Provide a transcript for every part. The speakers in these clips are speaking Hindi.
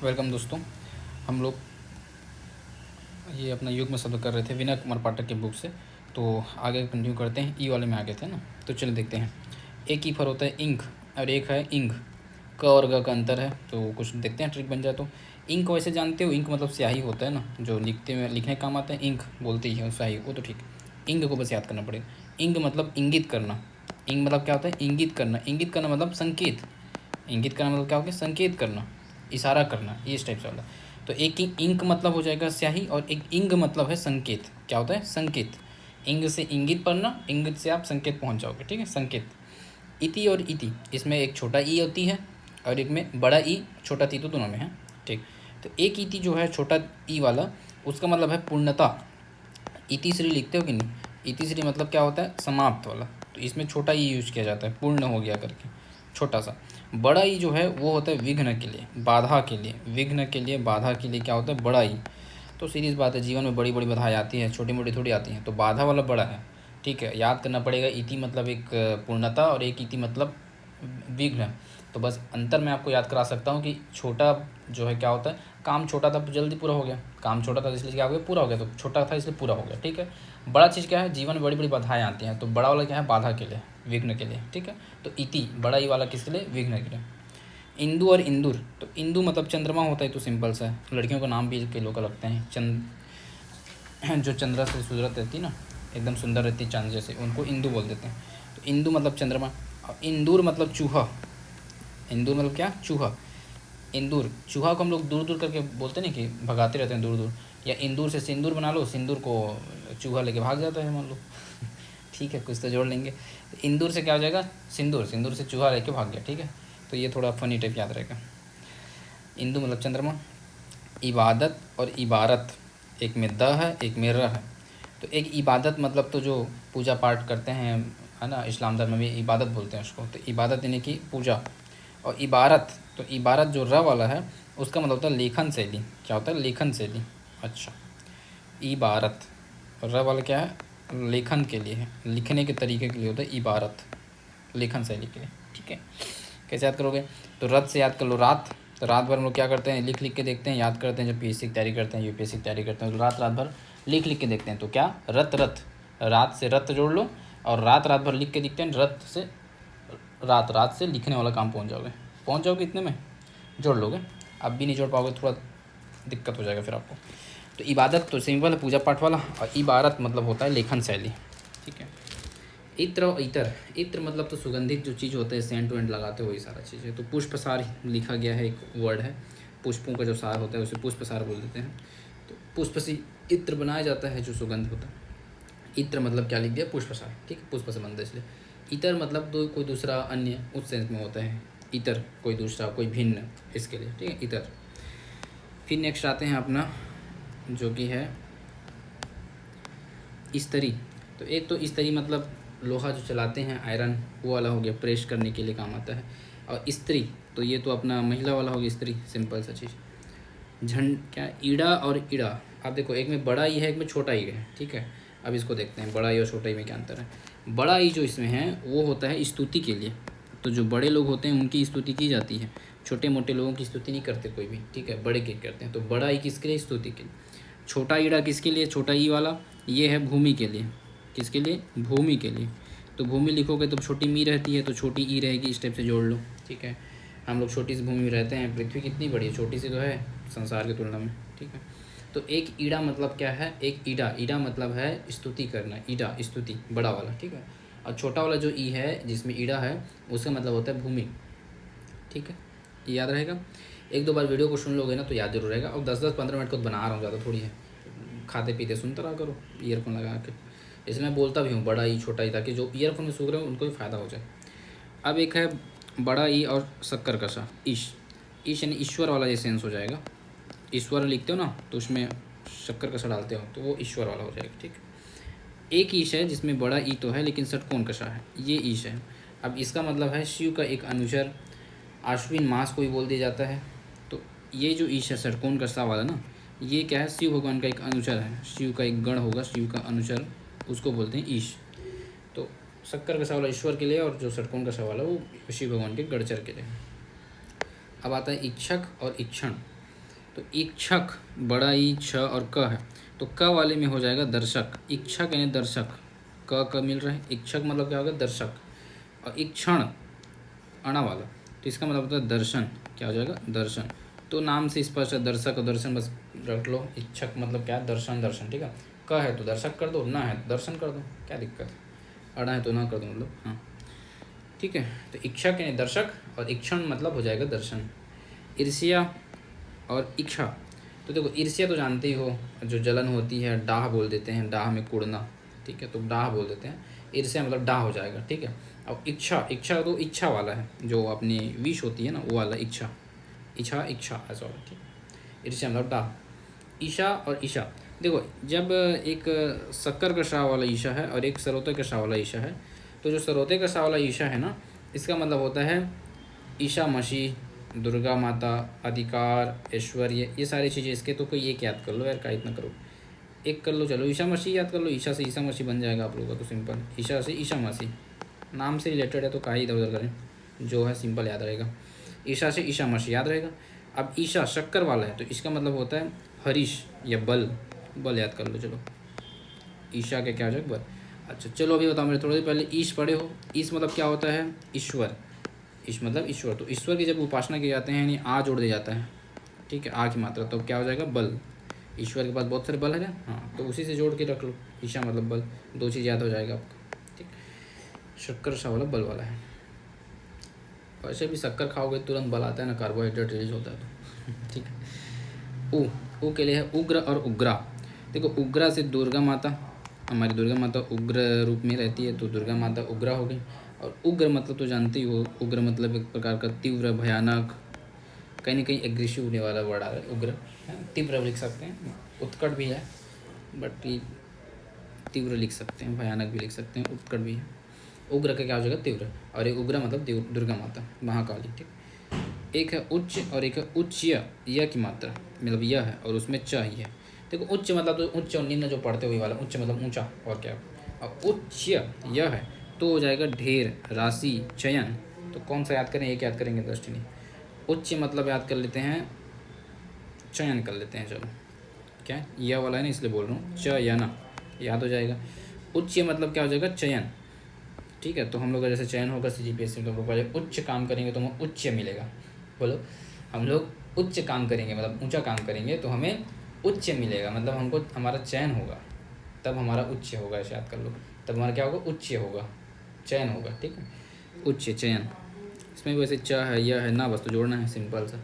वेलकम दोस्तों। हम लोग ये अपना युग्म शब्द कर रहे थे विनय कुमार पाठक के बुक से। तो आगे कंटिन्यू करते हैं। ई वाले में आ गए थे ना, तो चलिए देखते हैं। एक ई पर होता है इंक और एक है इंग। क और ग का अंतर है, तो कुछ देखते हैं ट्रिक बन जाए। तो इंक वैसे जानते हो, इंक मतलब स्याही होता है ना, जो लिखने काम आता है। इंक बोलते ही है स्याही, वो तो ठीक। इंग को बस याद करना पड़ेगा। इंग मतलब इंगित करना। इंग मतलब क्या होता है? इंगित करना। इंगित करना मतलब संकेत। इंगित करना मतलब क्या हो गया? संकेत करना, इशारा करना, इस टाइप से वाला। तो एक ही इंक मतलब हो जाएगा स्याही, और एक इंग मतलब है संकेत। क्या होता है? संकेत। इंग से इंगित पढ़ना, इंगित से आप संकेत पहुंच जाओगे, ठीक है, संकेत। इति और इति, इसमें एक छोटा ई होती है और एक में बड़ा ई, छोटा ती, तो दोनों में है, ठीक। तो एक इति जो है छोटा ई वाला, उसका मतलब है पूर्णता। इति श्री लिखते हो कि नहीं? इति श्री मतलब क्या होता है? समाप्त वाला। तो इसमें छोटा ई यूज किया जाता है, पूर्ण हो गया करके, छोटा सा। बड़ा ई जो है वो होता है विघ्न के लिए, बाधा के लिए। विघ्न के लिए, बाधा के लिए क्या होता है? बड़ा ई। तो सीरीज बात है, जीवन में बड़ी बड़ी बाधाएं आती हैं, छोटी मोटी थोड़ी आती हैं, तो बाधा वाला बड़ा है, ठीक है। याद करना पड़ेगा, इति मतलब एक पूर्णता और एक इति मतलब विघ्न। तो बस अंतर मैं आपको याद करा सकता हूँ कि छोटा जो है क्या होता है? काम छोटा था तो जल्दी पूरा हो गया, काम छोटा था इसलिए क्या हो गया? पूरा हो गया। तो छोटा था इसलिए पूरा हो गया, ठीक है। बड़ा चीज़ क्या है? जीवन में बड़ी बड़ी बाधाएं आती हैं, तो बड़ा वाला क्या है? बाधा के लिए, विघ्न के लिए, ठीक है। तो इति बड़ा ई वाला किसके लिए? विघ्न के लिए। इंदु और इंदुर, तो इंदु मतलब चंद्रमा होता है, तो सिंपल सा है। लड़कियों का नाम भी कई लोग का लगते हैं। जो चंद्रा से सूरत रहती है ना, एकदम सुंदर रहती है चांद जैसे, उनको इंदु बोल देते हैं। तो इंदु मतलब चंद्रमा। और इंदूर मतलब चूहा। इंदूर मतलब क्या? चूहा। इंदूर, चूहा को हम लोग दूर दूर करके बोलते हैं ना, कि भगाते रहते हैं दूर दूर। या इंदूर से सिंदूर बना लो, सिंदूर को चूहा लेके भाग जाता है मान लो। ठीक है, कुछ तो जोड़ लेंगे। तो इंदूर से क्या हो जाएगा? सिंदूर। सिंदूर से चूहा लेके भाग गया, ठीक है। तो ये थोड़ा फनी टाइप याद रहेगा। इंदू मतलब चंद्रमा। इबादत और इबारत, एक में द है, एक में र है। तो एक इबादत मतलब तो जो पूजा पाठ करते हैं, है ना, इस्लाम धर्म में भी इबादत बोलते हैं उसको। तो इबादत यानी कि पूजा। और इबारत, तो इबारत जो र वाला है, उसका मतलब होता है लेखन शैली। क्या होता है? लेखन शैली। अच्छा, इबारत, र वाला क्या है? लेखन के लिए है, लिखने के तरीके के लिए होता है इबारत, लेखन शैली के लिए, ठीक है। कैसे याद करोगे? तो रत से याद कर लो, रात। तो रात भर हम लोग क्या करते हैं? लिख लिख के देखते हैं, याद करते हैं। जब पीएससी की तैयारी करते हैं, यूपीएससी की तैयारी करते हैं, तो रात रात भर लिख लिख के देखते हैं। तो क्या? रत रत, रात से रत जोड़ लो, और रात रात भर लिख के देखते हैं। रत से रात, रात से लिखने वाला काम पहुँच जाओगे इतने में, जोड़ लोगे। अब भी नहीं जोड़ पाओगे, थोड़ा दिक्कत हो जाएगा फिर आपको। तो इबादत तो सिंपल है, पूजा पाठ वाला। और इबारत मतलब होता है लेखन शैली, ठीक है। इत्र और इतर, इत्र मतलब तो सुगंधित जो चीज़ होता है, सेंट वेंट लगाते हो, वही सारा चीज़ है। तो पुष्प सार लिखा गया है, एक वर्ड है। पुष्पों का जो सार होता है उसे पुष्प सार बोल देते हैं। तो पुष्प से इत्र बनाया जाता है, जो सुगंध होता है। इत्र मतलब क्या लिख दिया? पुष्प सार, ठीक है, पुष्प से बनता है इसलिए। इतर मतलब तो कोई दूसरा, अन्य, उस सेंस में होता है इतर, कोई दूसरा, कोई भिन्न, इसके लिए, ठीक है, इतर। फिर नेक्स्ट आते हैं अपना, जो कि है इस्तरी। तो एक तो इस्तरी मतलब लोहा जो चलाते हैं, आयरन, वो वाला हो गया, प्रेस करने के लिए काम आता है। और स्त्री, तो ये तो अपना महिला वाला हो गया, स्त्री, सिंपल सा चीज़। झंड क्या? ईड़ा और ईड़ा। आप देखो, एक में बड़ा ई है, एक में छोटा ई है, ठीक है। अब इसको देखते हैं, बड़ा ई और छोटा ई में क्या अंतर है। बड़ा ई जो इसमें है वो होता है स्तुति के लिए। तो जो बड़े लोग होते हैं उनकी स्तुति की जाती है, छोटे मोटे लोगों की स्तुति नहीं करते कोई भी, ठीक है, बड़े की करते हैं। तो बड़ा ई किसके लिए? स्तुति के लिए। छोटा ईड़ा किसके लिए? छोटा ई वाला, ये है भूमि के लिए। किसके लिए? भूमि के लिए। तो भूमि लिखोगे तो छोटी मी रहती है, तो छोटी ई रहेगी, इस टाइप से जोड़ लो, ठीक है। हम लोग छोटी सी भूमि में रहते हैं, पृथ्वी कितनी बड़ी है, छोटी सी तो है संसार की तुलना में, ठीक है। तो एक ईड़ा मतलब क्या है? एक ईड़ा, ईड़ा मतलब है स्तुति करना, ईड़ा स्तुति, बड़ा वाला, ठीक है। और छोटा वाला जो ई है, जिसमें ईड़ा है, उसका मतलब होता है भूमि, ठीक है। ये याद रहेगा। एक दो बार वीडियो को सुन लोगे ना, तो याद जरूर रहेगा। और 10-10 15 मिनट को बना रहा हूँ, ज़्यादा थोड़ी है। खाते पीते सुनता रहा करो ईयरफोन लगा के। इसलिए मैं बोलता भी हूँ बड़ा ई छोटा ई, ताकि जो ईयरफोन में सूख रहे हो उनको भी फ़ायदा हो जाए। अब एक है बड़ा ई और शक्कर कसा, ईश। ईश यानी ईश्वर वाला ये सेंस हो जाएगा। ईश्वर लिखते हो ना, तो उसमें शक्कर कसा डालते हो, तो वो ईश्वर वाला हो जाएगा, ठीक। एक ईश है जिसमें बड़ा ई तो है, लेकिन षटकोण कसा है, ये ईश है। अब इसका मतलब है शिव का एक अनुचर, आश्विन मास को भी बोल दिया जाता है। तो ये जो ईश है षटकोण कसा वाला ना, ये क्या है? शिव भगवान का एक अनुचर है, शिव का एक गण होगा, शिव का अनुचर, उसको बोलते हैं ईश। तो शक्कर कसा वाला ईश्वर के लिए, और जो षटकोण कसा वाला वो शिव भगवान के गणचर के लिए। अब आता है इच्छक और इक्षण। तो इच्छक बड़ा ई छ और क है, तो क वाले में हो जाएगा दर्शक। इच्छक यानी दर्शक, क मिल रहा है। इच्छक मतलब क्या होगा, दर्शक। और इक्षण अणा वाला, तो इसका मतलब होता है दर्शन। क्या हो जाएगा, दर्शन। तो नाम से स्पष्ट है, दर्शक और दर्शन बस रख लो। इच्छक मतलब क्या है, दर्शन दर्शन, ठीक है। क है तो दर्शक कर दो, ना है तो दर्शन कर दो, क्या दिक्कत है। अड़ा है तो ना कर दो, मतलब हाँ ठीक है। तो इच्छक यानी दर्शक और इक्षण मतलब हो जाएगा दर्शन। ईर्ष्या और इच्छा, तो देखो ईर्ष्या तो जानते ही हो, जो जलन होती है, डाह बोल देते हैं, डाह में कुड़ना, ठीक है, तो डाह बोल देते हैं। ईर्ष्या मतलब डाह हो जाएगा, ठीक है। अब इच्छा, इच्छा तो इच्छा वाला है, जो अपनी विश होती है ना, वो वाला इच्छा। इच्छा इच्छा ऐसा वाला, ठीक। ईर्ष्या मतलब डाह। ईशा और ईशा, देखो जब एक शक्कर का शाह वाला ईशा है और एक सरोते का शाह वाला ईशा है, तो जो सरोते का शाह वाला ईशा है ना, इसका मतलब होता है ईशा मसीह, दुर्गा माता, अधिकार, ऐश्वर्य, ये सारी चीज़ें इसके। तो कोई एक याद कर लो यार, का इतना करो, एक कर लो, चलो ईशा मसीह याद कर लो। ईशा से ईशा मसीह बन जाएगा आप लोगों का, तो सिंपल ईशा से ईशा मसीह, नाम से रिलेटेड है तो का ही इधर उधर करें, जो है सिंपल याद रहेगा। ईशा से ईशा मसीह याद रहेगा। अब ईशा शक्कर वाला है, तो इसका मतलब होता है हरीश या बल, बल याद कर लो। चलो ईशा के क्या हो जाएगा, बल। अच्छा चलो अभी बताओ, मेरे थोड़ी देर पहले ईश पढ़े हो। ईश मतलब क्या होता है, ईश्वर। ईश मतलब ईश्वर, तो ईश्वर की जब उपासना की जाते हैं यानी आ जोड़ दिया जाता है, ठीक है, आ की मात्रा, तो क्या हो जाएगा, बल। ईश्वर के पास बहुत सारे बल है ना, हाँ, तो उसी से जोड़ के रख लो, ईशा मतलब बल, दो चीज़ याद हो जाएगा आपको, ठीक। शक्कर शाह वाला बल वाला है। वैसे भी शक्कर खाओगे तुरंत बल आता है ना, कार्बोहाइड्रेट रिलीज होता है तो ठीक है। ऊ के लिए है उग्र और उग्रा। देखो उग्रा से दुर्गा माता, हमारी दुर्गा माता उग्र रूप में रहती है, तो दुर्गा माता उग्रा हो गई। और उग्र मतलब तो जानते ही हो, उग्र मतलब एक प्रकार का तीव्र, भयानक, कहीं ना कहीं एग्रेसिव होने वाला वर्ड आ रहा है उग्र, है। तीव्र लिख सकते हैं, उत्कट भी है, बट ये तीव्र लिख सकते हैं, भयानक भी लिख सकते हैं, उत्कट भी है। उग्र का क्या हो जाएगा, तीव्र। और एक उग्र मतलब दुर्गा माता, महाकाली, ठीक। एक है उच्च और एक है उच्च, य की मात्रा मतलब यह है और उसमें च ही है। देखो उच्च मतलब तो उच्च और निम्न जो पढ़ते हुए वाला, उच्च मतलब ऊंचा, और क्या। अब उच्च यह है तो हो जाएगा ढेर, राशि, चयन। तो कौन सा याद करें, एक याद करेंगे, दृष्टि नहीं। उच्च मतलब याद कर लेते हैं, चयन कर लेते हैं, चलो क्या यह वाला है ना, इसलिए बोल रहा हूँ, च या ना याद हो जाएगा। उच्च मतलब क्या हो जाएगा, चयन, ठीक है। तो हम लोग का जैसे चयन होगा CGPSC में, तो हम लोग उच्च काम करेंगे तो हमें उच्च मिलेगा। बोलो, हम लोग उच्च काम करेंगे मतलब ऊंचा काम करेंगे तो हमें उच्च मिलेगा, मतलब हमको हमारा चयन होगा, तब हमारा उच्च होगा, ऐसे याद कर लो। तब हमारा क्या होगा, उच्च होगा, चयन होगा, ठीक है। उच्च चयन, इसमें वैसे च है, यह है ना, बस तो जोड़ना है, सिंपल सा।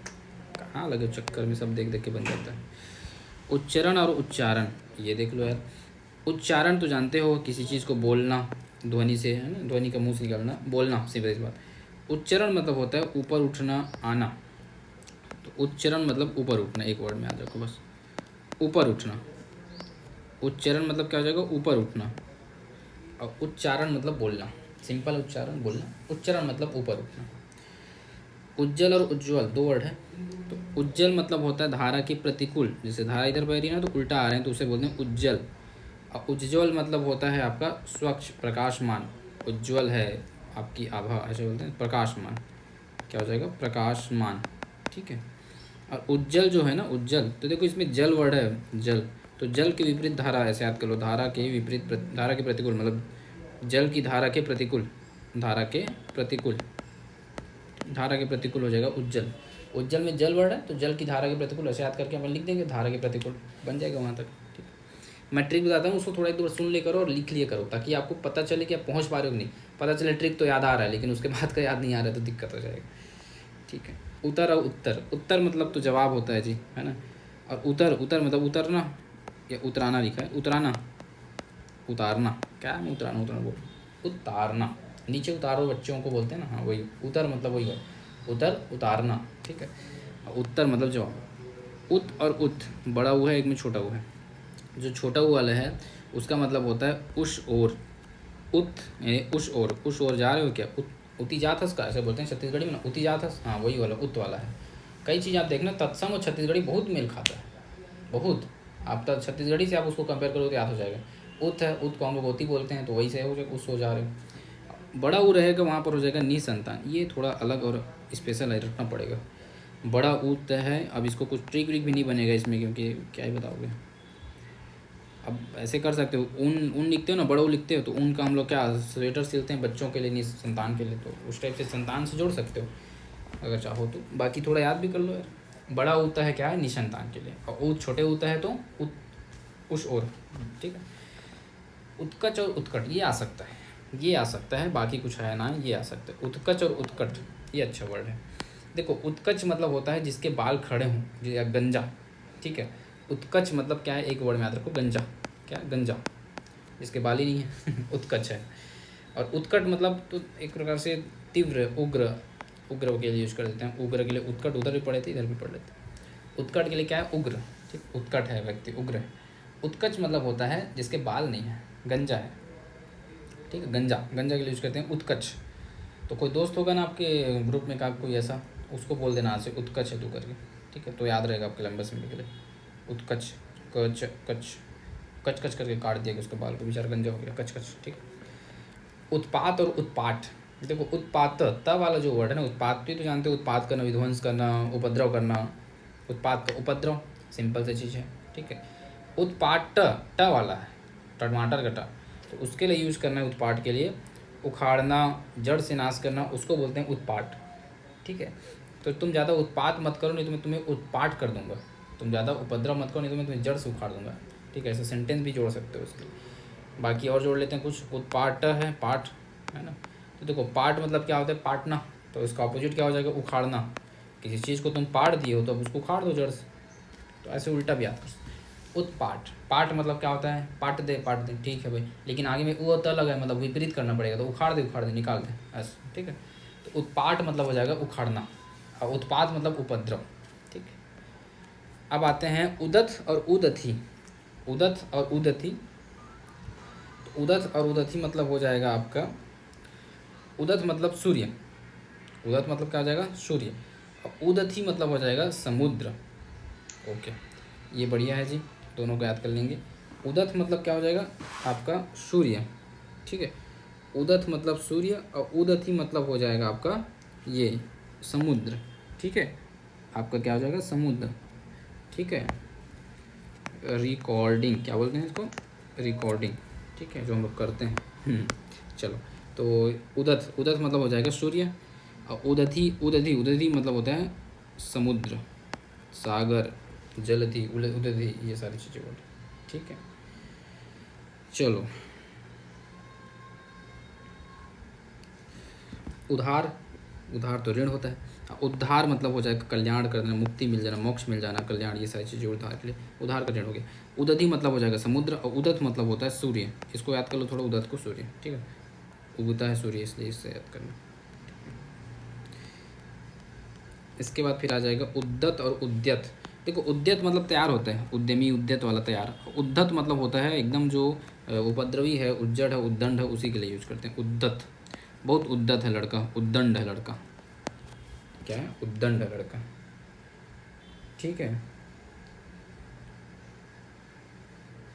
कहाँ लगे चक्कर में, सब देख देख के बन जाता है। उच्चारण और उच्चारण, ये देख लो यार। उच्चारण तो जानते हो, किसी चीज़ को बोलना ध्वनि से, है ना, ध्वनि का मुंह से निकलना, बोलना, सीधी सी बात। उच्चारण मतलब होता है ऊपर उठना, आना। तो उच्चारण मतलब ऊपर उठना, एक वर्ड में आ जाएगा बस, ऊपर उठना। उच्चारण मतलब क्या हो जाएगा, ऊपर उठना। और उच्चारण मतलब बोलना, सिंपल उच्चारण बोलना, उच्चारण मतलब ऊपर उठना। उज्जवल और उज्ज्वल दो वर्ड है। तो उज्जवल मतलब होता है धारा के प्रतिकूल, जैसे धारा इधर बह रही है ना तो उल्टा आ रहे हैं, तो उसे बोलते हैं उज्जवल। और उज्ज्वल मतलब होता है आपका स्वच्छ, प्रकाशमान। उज्ज्वल है आपकी आभा, ऐसे बोलते हैं, प्रकाशमान। क्या हो जाएगा, प्रकाशमान, ठीक है। और उज्जवल जो है ना, उज्जवल, तो देखो इसमें जल वर्ड है, जल, तो जल के विपरीत धारा, ऐसे याद कर लो, धारा के विपरीत, धारा के प्रतिकूल, मतलब जल की धारा के प्रतिकूल, धारा के प्रतिकूल, धारा के प्रतिकूल हो जाएगा उज्जवल। उज्जवल में जल वर्ड है, तो जल की धारा के प्रतिकूल, ऐसे याद करके अपन लिख देंगे, धारा के प्रतिकूल बन जाएगा वहाँ तक, ठीक। मैं ट्रिक बताता हूँ, उसको थोड़ा एक दो बार सुन ले करो और लिख लिया करो, ताकि आपको पता चले कि आप पहुँच पा रहे हो कि नहीं। पता चले ट्रिक तो याद आ रहा है, लेकिन उसके बाद का याद नहीं आ रहा है तो दिक्कत हो जाएगा, ठीक है। उतर और उत्तर, उत्तर मतलब तो जवाब होता है जी, है ना। और उतर, उतर मतलब उतरना या उतराना लिखा है, उतराना, उतारना, क्या है, उतराना, उतराना बोल, उतारना, नीचे उतारो बच्चों को बोलते हैं ना, हाँ वही उतर मतलब वही है, उतर, उतारना, ठीक है। उत्तर मतलब जवाब। उत और उत, बड़ा ऊ है, एक में छोटा ऊ है। जो छोटा ऊ वाला है उसका मतलब होता है उस ओर। उत यानी उस ओर जा रहे हो क्या, उती जात हस, का ऐसे बोलते हैं छत्तीसगढ़ी में ना, उती जात हस, हाँ वही वाला उत वाला है। कई चीज़ आप देखना, तत्सम और छत्तीसगढ़ी बहुत मेल खाता है, बहुत। आप छत्तीसगढ़ी से आप उसको कंपेयर करो तो याद हो जाएगा। उत है, उत को हम लोग उती बोलते हैं, तो वही से हो जाएगा, उस हो जा रहे हो। बड़ा ऊ रहेगा वहाँ पर हो जाएगा निसंतान, ये थोड़ा अलग और स्पेशल है, रखना पड़ेगा। बड़ा ऊ तय है। अब इसको कुछ ट्रिक व्रिक भी नहीं बनेगा इसमें, क्योंकि क्या ही बताओगे। अब ऐसे कर सकते हो, ऊन ऊन लिखते हो ना, बड़ा ऊ लिखते हो, तो ऊन का हम लोग क्या स्वेटर सिलते हैं बच्चों के लिए, नहीं संतान के लिए, तो उस टाइप से संतान से जोड़ सकते हो अगर चाहो तो। बाकी थोड़ा याद भी कर लो यार। बड़ा ऊता है क्या है, निसंतान के लिए, और ऊत छोटे ऊता है तो उस और, ठीक है। उत्कच और उत्कट ये आ सकता है, ये आ सकता है, बाकी कुछ है ना, ये आ सकता है। उत्कच और उत्कट ये अच्छा वर्ड है। देखो उत्कच मतलब होता है जिसके बाल खड़े हों, या गंजा, ठीक है। उत्कच मतलब क्या है, एक वर्ड में याद रखो, गंजा, क्या गंजा, जिसके बाल ही नहीं है उत्कच है। और उत्कट मतलब तो एक प्रकार से तीव्र, उग्र, उग्र के लिए यूज कर देते हैं। उग्र के लिए उत्कट, उधर भी पढ़े थे इधर भी पढ़ लेते हैं। उत्कट के लिए क्या है, उग्र, ठीक। उत्कट है व्यक्ति, उग्र है। उत्कच मतलब होता है जिसके बाल नहीं है, गंजा है, ठीक है। गंजा, गंजा के लिए यूज करते हैं उत्कच। तो कोई दोस्त होगा ना आपके ग्रुप में का कोई ऐसा, उसको बोल देना आज से उत्कच है तू करके, ठीक है। तो याद रहेगा आपके लंबे समय के लिए। उत्कच, कच कच, कच कच करके काट दिया उसके बाल को, बेचारा गंजा हो गया, कच कच, ठीक। उत्पात और उत्पाट, देखो उत्पात त वाला जो वर्ड है ना, उत्पात भी तो जानते हो, उत्पात करना, विध्वंस करना, उपद्रव करना। उत्पात का उपद्रव सिंपल सी चीज़ है, ठीक है। उत्पाट ट वाला है, टमाटर का ट, तो उसके लिए यूज करना है उत्पाट के लिए। उखाड़ना, जड़ से नाश करना, उसको बोलते हैं उत्पाट, ठीक है। तो तुम ज़्यादा उत्पात मत करो, नहीं तो मैं तुम्हें उत्पाट कर दूंगा। तुम ज़्यादा उपद्रव मत करो, नहीं तो मैं तुम्हें जड़ से उखाड़ दूंगा, ठीक है। ऐसा सेंटेंस भी जोड़ सकते हो उसके लिए। बाकी और जोड़ लेते हैं कुछ। उत्पाट है, पाठ है ना। तो देखो पाठ मतलब क्या होता है, पाटना, तो इसका अपोजिट क्या हो जाएगा, उखाड़ना। किसी चीज़ को तुम पाट दिए हो तो अब उसको उखाड़ दो जड़ से, तो ऐसे उल्टा भी आता है। उत्पाट, पाठ मतलब क्या होता है, पाट दे, ठीक है भाई, लेकिन आगे में वो त लगा है, मतलब विपरीत करना पड़ेगा, तो उखाड़ दे, निकाल दे, ऐसा, ठीक है। तो उत्पाट मतलब हो जाएगा उखाड़ना, और उत्पात मतलब उपद्रव, ठीक है। अब आते हैं उदत और उदथी। उदत और उदथी, तो उदत और उदथी मतलब हो जाएगा आपका, उदत मतलब सूर्य, उदत मतलब क्या हो जाएगा, सूर्य, और उदथी मतलब हो जाएगा समुद्र। ओके, ये बढ़िया है जी, दोनों को याद कर लेंगे। उदत मतलब क्या हो जाएगा आपका, सूर्य, ठीक है। उदत मतलब सूर्य, और उदथी मतलब हो जाएगा आपका ये समुद्र, ठीक है। आपका क्या हो जाएगा, समुद्र, ठीक है। रिकॉर्डिंग क्या बोलते हैं इसको, रिकॉर्डिंग, ठीक है, जो हम लोग करते हैं। चलो, तो उदत, उदत मतलब हो जाएगा सूर्य, और उदथी, उदधि, उदधि मतलब होता है समुद्र, सागर, जलधि, उदधि, ये सारी चीज़ें बोल, ठीक है। चलो, उधार, उधार तो ऋण होता है। उद्धार मतलब हो जाएगा कल्याण कर देना, मुक्ति मिल जाना, मोक्ष मिल जाना, कल्याण, ये सारी चीज़ें उद्धार के लिए, उधार का ऋण हो गया। उदधि मतलब हो जाएगा समुद्र, और उदत मतलब होता है सूर्य, इसको याद कर लो थोड़ा, उदत को सूर्य, ठीक है। उगता है सूर्य, इसलिए इससे याद करना। इसके बाद फिर आ जाएगा उद्दत और उद्यत। देखो उद्यत मतलब तैयार होता है, उद्यमी, उद्यत वाला तैयार। उद्धत मतलब होता है एकदम जो उपद्रवी है, उज्जड है, उद्दंड है, उसी के लिए यूज करते हैं उद्दत। बहुत उद्दत है लड़का, उद्दंड है लड़का, क्या है, उद्दंड है लड़का, ठीक है।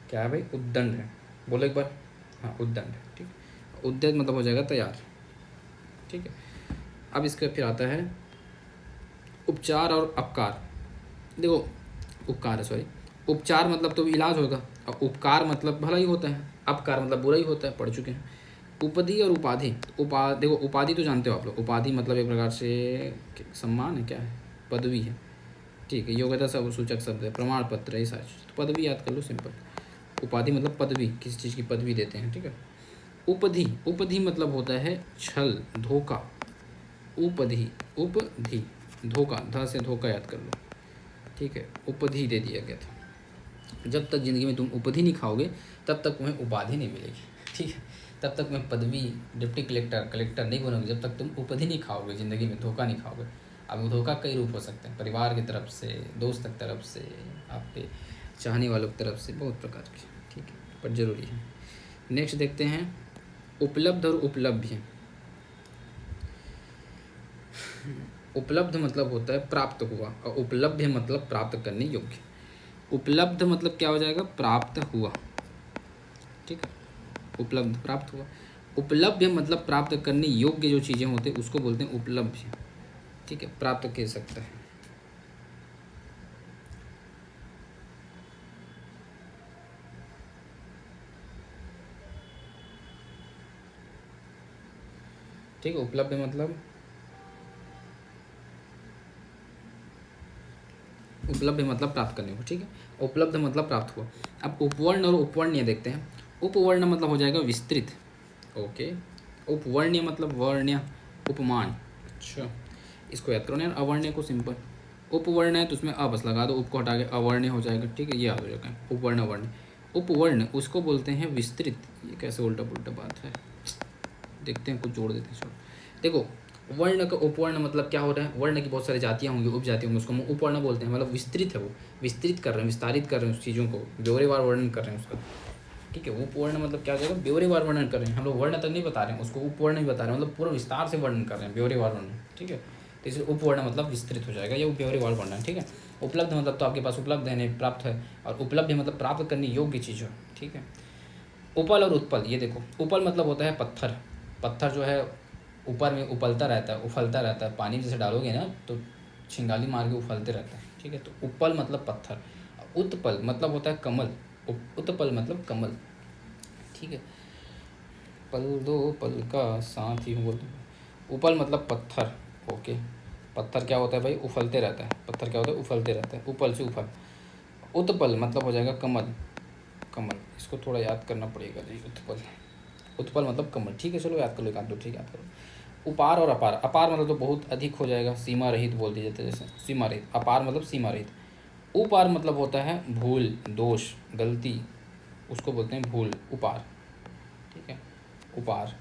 क्या है भाई, उद्दंड है, बोलो एक बार, हाँ उद्दंड है, ठीक। उद्यत मतलब हो जाएगा तैयार, ठीक है। अब इसका फिर आता है उपचार और अपकार। देखो, उपकार है, सॉरी, उपचार मतलब तो इलाज होगा, और उपकार मतलब भला ही होता है, अपकार मतलब बुरा ही होता है, पढ़ चुके हैं। उपधि और उपाधि, देखो उपाधि तो जानते हो आप लोग, उपाधि मतलब एक प्रकार से सम्मान है, क्या है, पदवी है, ठीक है। योग्यता सब सूचक शब्द है, प्रमाण पत्र, ये सारी चीज़, तो पदवी याद कर लो, सिंपल। उपाधि मतलब पदवी, किसी चीज़ की पदवी देते हैं, ठीक है। उपधि, उपधि मतलब होता है छल, धोखा। उपधि, उपधि, धोखा, ध से धोखा याद कर लो, ठीक है। उपधि दे दिया गया था। जब तक ज़िंदगी में तुम उपधि नहीं खाओगे तब तक तुम्हें उपाधि नहीं मिलेगी, ठीक है। तब तक तुम्हें पदवी, डिप्टी कलेक्टर, कलेक्टर नहीं बनोगे जब तक तुम उपधि नहीं खाओगे, ज़िंदगी में धोखा नहीं खाओगे। अब वो धोखा कई रूप हो सकते हैं, परिवार की तरफ से, दोस्त की तरफ से, आपके चाहने वालों की तरफ से, बहुत प्रकार के, ठीक है, पर ज़रूरी है। नेक्स्ट देखते हैं उपलब्ध और उपलब्ध। उपलब्ध मतलब होता है प्राप्त हुआ, और उपलब्ध मतलब प्राप्त करने योग्य। उपलब्ध मतलब क्या हो जाएगा, प्राप्त हुआ, ठीक है। उपलब्ध प्राप्त हुआ। उपलब्ध मतलब प्राप्त करने योग्य जो चीज़ें होते हैं उसको बोलते हैं उपलब्ध, ठीक है, प्राप्त कर सकता है, ठीक है। उपलब्ध मतलब प्राप्त करने को, ठीक है। उपलब्ध मतलब प्राप्त हुआ। अब उपवर्ण और उपवर्ण्य देखते हैं। उपवर्ण मतलब हो जाएगा विस्तृत, ओके। उपवर्ण्य मतलब वर्ण्य, उपमान, अच्छा इसको याद करो ना। अवर्ण्य को सिंपल, उपवर्ण है तो उसमें अ बस लगा दो, उप को हटा के अवर्ण्य हो जाएगा, ठीक है, ये याद हो जाएगा। उपवर्ण अवर्ण्य, उपवर्ण उसको बोलते हैं विस्तृत। ये कैसे उल्टा पुल्टा बात है, देखते हैं कुछ जोड़ देते हैं। देखो वर्ण का उपवर्ण मतलब क्या हो रहा है, वर्ण की बहुत सारी जातियाँ होंगी, उपजाति होंगी, उसको हम उपवर्ण बोलते हैं। मतलब विस्तृत है, वो विस्तृत कर रहे हैं, विस्तारित कर रहे हैं उस चीज़ों को, ब्यौरेवार वर्णन कर रहे हैं उसका, ठीक है। उपवर्ण मतलब क्या हो जाएगा, ब्यौरेवार वर्णन कर रहे हैं। हम लोग वर्ण तक नहीं बता रहे हैं, उसको उपवर्ण ही बता रहे हैं, मतलब पूरा विस्तार से वर्णन कर रहे हैं, ब्यौरेवार वर्णन, ठीक है। तो इसलिए उपवर्ण मतलब विस्तृत हो जाएगा, या ब्यौरेवार वर्णन, ठीक है। उपलब्ध मतलब तो आपके पास उपलब्ध है, नहीं प्राप्त है, और उपलब्ध मतलब प्राप्त करने योग्य चीज़ है, ठीक है। उपल और उत्पल, ये देखो, उपल मतलब होता है पत्थर। पत्थर जो है ऊपर में उपलता रहता है, उफलता रहता है, पानी में जैसे डालोगे ना तो छिंगाली मार के उफलते रहता है, ठीक है। तो उपल मतलब पत्थर। उत्पल मतलब होता है कमल, उत्पल मतलब कमल, ठीक है। पल दो पल का साथ ही हूँ बोलते हैं। उपल मतलब पत्थर, ओके। पत्थर क्या होता है भाई, उफलते रहता है। पत्थर क्या होता है, उफलते रहता है, उपल से उफल। उत्पल मतलब हो जाएगा कमल, कमल, इसको थोड़ा याद करना पड़ेगा जी। उत्पल, उत्पल मतलब कमल, ठीक है। चलो याद कर लो, एक आध दो, ठीक है, याद करो। उपार और अपार, अपार मतलब तो बहुत अधिक हो जाएगा, सीमा रहित बोल दिया जाता है, जैसे सीमा रहित। अपार मतलब सीमा रहित। उपार मतलब होता है भूल, दोष, गलती, उसको बोलते हैं भूल, उपार, ठीक है। उपार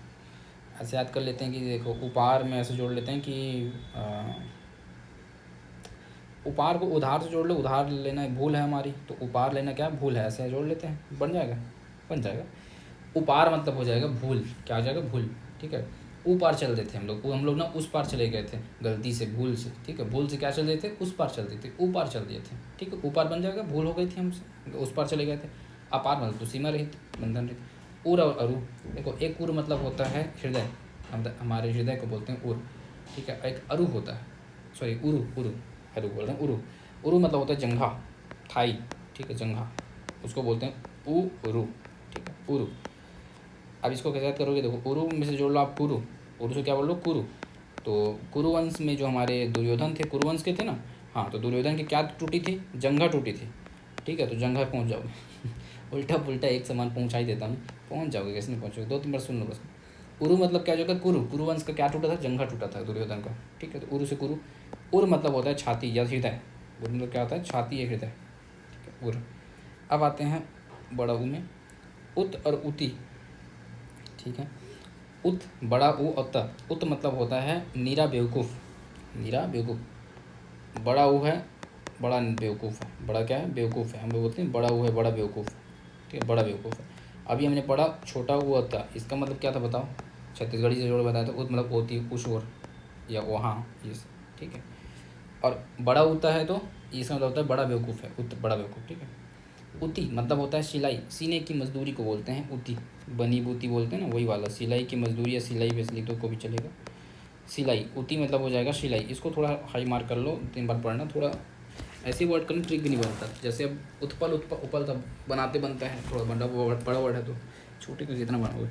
ऐसे याद कर लेते हैं कि देखो, उपार में ऐसे जोड़ लेते हैं कि उपार को उधार से जोड़ लो, उधार लेना भूल है हमारी, तो उपार लेना क्या भूल है, ऐसे जोड़ लेते हैं, बन जाएगा, बन जाएगा। उपार मतलब हो जाएगा भूल, क्या हो जाएगा भूल, ठीक है। ऊपार चल रहे थे हम लोग ना उस पार चले गए थे गलती से, भूल से, ठीक है। भूल से क्या चल रहे थे, उस पार चल रहे थे, ऊपार चल दिए थे, ठीक है। ऊपार बन जाएगा, भूल हो गई थी हमसे, उस पार चले गए थे। अपार मतलब तो सीमा रहित, बंधन रहित। उर और अरु, देखो एक उर मतलब होता है हृदय, हमारे हृदय को बोलते हैं उर, ठीक है। एक अरु होता है, सॉरी उरु, उरु, अरु बोल रहे हैं, उरु। उरु मतलब होता है जंघा, थाई, ठीक है, जंघा, उसको बोलते हैं उरु, ठीक है, उरु। अब इसको कैसे याद करोगे, देखो उरु में से जोड़ लो आप कुरु, उरु से क्या बोल लो कुरु। तो कुरुवंश में जो हमारे दुर्योधन थे, कुरुवंश के थे ना, हाँ, तो दुर्योधन की क्या टूटी थी, जंघा टूटी थी, ठीक है। तो जंघा पहुँच जाओगे उल्टा पुल्टा एक समान पहुँचा ही देता हूँ, पहुँच जाओगे, कैसे नहीं पहुँचोगे, दो तीन बार सुन लो बस। उरु मतलब क्या होगा, कुरु, कुरुवंश का क्या टूटा था, जंघा टूटा था दुर्योधन का, ठीक है। तो उरु से कुरु। उर मतलब होता है छाती या हृदय, उर मतलब क्या होता है, छाती या हृदय, ठीक है, उर। अब आते हैं बड़ा ऊ में, उत और उति, ठीक है। उत, बड़ा ऊ और त। उत मतलब होता है नीरा बेवकूफ़, नीरा बेवकूफ़। बड़ा ऊ है, बड़ा बेवकूफ़ है, बड़ा क्या है, बेवकूफ़ है, हम लोग बोलते हैं बड़ा ऊ है, बड़ा बेवकूफ़, ठीक है, बड़ा बेवकूफ़ है। अभी हमने पढ़ा छोटा ऊ और त, इसका मतलब क्या था बताओ, छत्तीसगढ़ी से जोड़ बताया था। उत मतलब होती, उस ओर या वहाँ, ये ठीक है। और बड़ा उता है तो इसका मतलब होता है बड़ा बेवकूफ़ है, उत बड़ा बेवकूफ़, ठीक है। उती मतलब होता है सिलाई, सीने की मजदूरी को बोलते हैं उती, बनी बूती बोलते हैं ना, वही वाला, सिलाई की मजदूरी या सिलाई वैसे लिख दो को भी चलेगा। सिलाई, उती मतलब हो जाएगा सिलाई। इसको थोड़ा हाई मार्क कर लो, 3 बार पढ़ना, थोड़ा ऐसे वर्ड करना, ट्रिक भी नहीं बनता। जैसे अब उत्पल, उपल तब बनाते बनता है, थोड़ा बड़ा वर्ड है तो छोटे को जितना बनाओगे,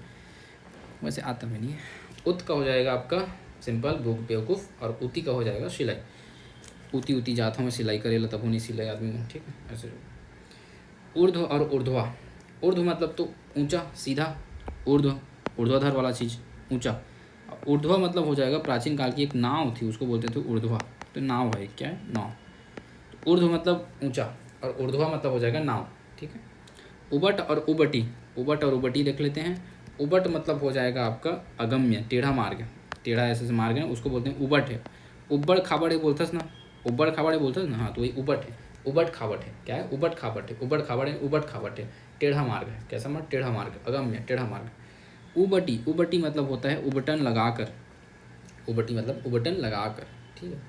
वैसे आता भी नहीं है। उत का हो जाएगा आपका सिंपल बेवकूफ़, और उती का हो जाएगा सिलाई। उती उती जाता में सिलाई करेला तब नहीं सिलाई आदमी में, ठीक है, ऐसे। ऊर्ध्व और ऊर्ध्वा, ऊर्ध्व मतलब तो ऊंचा सीधा, ऊर्ध्व ऊर्ध्वाधर वाला चीज़, ऊंचा। ऊर्ध्वा मतलब हो जाएगा प्राचीन काल की एक नाव थी, उसको बोलते थे ऊर्ध्वा, तो नाव है, क्या है, नाव। तो ऊर्ध्व मतलब ऊंचा, और ऊर्ध्वा मतलब हो जाएगा नाव, ठीक है। उबट और उबटी, उबट और उबटी देख लेते हैं। उबट मतलब हो जाएगा आपका अगम्य, टेढ़ा मार्ग, टेढ़ा ऐसे मार्ग है, उसको बोलते हैं उबट है। उबड़ खाबड़ बोलते ना, उबड़ खाबड़ बोलते ना, हाँ, तो वही उबट है, उबट खाबट है, क्या है, उबट खाबट है, उबड़ खाबड़ है, उबट खाबट है, टेढ़ा मार्ग है, कैसा मार्ग, टेढ़ा मार्ग, अगम्य टेढ़ा मार्ग। उबटी, उबटी मतलब होता है उबटन लगाकर, उबटी मतलब उबटन लगाकर, ठीक है।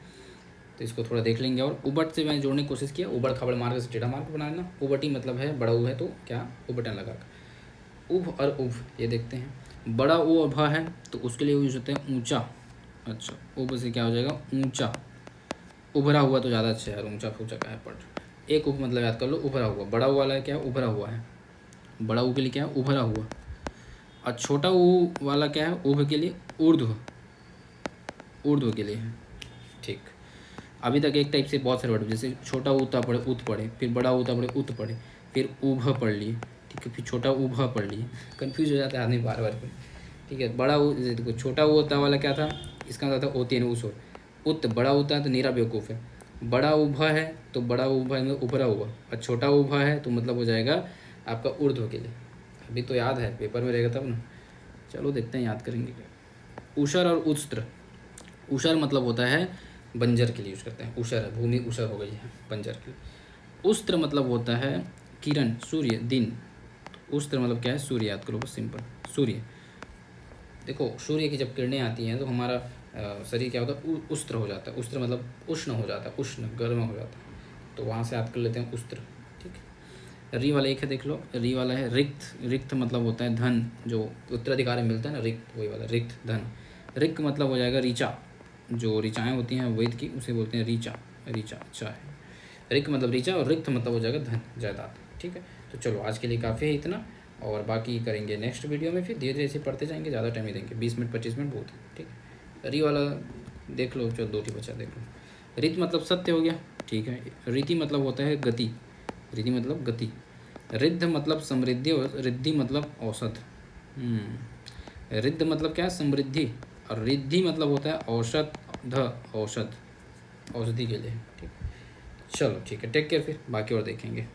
तो इसको थोड़ा देख लेंगे, और उबट से मैंने जोड़ने की कोशिश किया, उबड़ खाबड़ मार्ग से टेढ़ा मार्ग बनाना। उबटी मतलब है बड़ा ऊ है तो क्या, उबटन लगाकर। उभ और उभ, ये देखते हैं, बड़ा ऊ और भ है तो उसके लिए यूज होते हैं ऊंचा, अच्छा, उभ से क्या हो जाएगा, ऊंचा। उभरा हुआ तो ज़्यादा अच्छा है यार, ऊंचा फूचा का है, पढ़ एक उभ मतलब याद कर लो, उभरा हुआ। बड़ा ऊ वाला है क्या, उभरा हुआ है, बड़ा ऊ के लिए क्या है, उभरा हुआ। और छोटा ऊ वाला क्या है, उभ के लिए ऊर्ध्व, ऊर्ध्व के लिए है। ठीक, अभी तक एक टाइप से बहुत सारे वर्ड, जैसे छोटा ऊता पढ़े उत पढ़े, फिर बड़ा ऊता पढ़े उत पढ़े, फिर ऊभ पढ़ लिए, ठीक है, फिर छोटा ऊभ पढ़ लिए। कन्फ्यूज हो जाता है आदमी बार बार। ठीक है, बड़ा देखो छोटा ऊता वाला क्या था, इसका मतलब था ओती उस उत, बड़ा ऊता है तो नीरा बेवकूफ़ है। बड़ा ऊभा है तो बड़ा ऊभा है उभरा हुआ, और छोटा ऊभा है तो मतलब हो जाएगा आपका ऊर्ध्व के लिए। अभी तो याद है, पेपर में रहेगा तब ना। चलो देखते हैं याद करेंगे क्या। ऊषर और उस्त्र, ऊषर मतलब होता है बंजर के लिए यूज करते हैं, ऊषर है, भूमि ऊषर हो गई है बंजर के लिए। उस्त्र मतलब होता है किरण, सूर्य, दिन। उस्त्र मतलब क्या है, सूर्य, याद करो बस सिंपल, सूर्य। देखो सूर्य की जब किरणें आती हैं तो हमारा शरीर क्या होता है, उस्त्र हो जाता है। उस्त्र मतलब उष्ण हो जाता है, उष्ण गर्म हो जाता है, तो वहाँ से याद कर लेते हैं उस्त्र। ठीक है, री वाला एक है देख लो, री वाला है रिक्त। रिक्त मतलब होता है धन, जो उत्तराधिकार में मिलता है ना, रिक्त, वही वाला रिक्त धन। रिक मतलब हो जाएगा ऋचा, जो ऋचाएँ होती हैं वेद की, उसे बोलते हैं ऋचा, ऋचा अच्छा है। रिक मतलब ऋचा, और रिक्त मतलब हो जाएगा धन, जायदाद। ठीक है, तो चलो आज के लिए काफ़ी है इतना, और बाकी करेंगे नेक्स्ट वीडियो में। फिर धीरे धीरे से पढ़ते जाएंगे, ज़्यादा टाइम ही देंगे, 20 मिनट 25 मिनट बहुत है। ठीक है, री वाला देख लो, चलो 2 बचा देख लो। रित मतलब सत्य हो गया, ठीक है। रीति मतलब होता है गति, रीति मतलब गति। रिद्ध मतलब समृद्धि, और रिद्धि मतलब औसत। रिद्ध मतलब क्या है, समृद्धि, और रिद्धि मतलब होता है औसत, औसत, औषधि के लिए। ठीक, चलो ठीक है, टेक केयर, फिर बाकी और देखेंगे।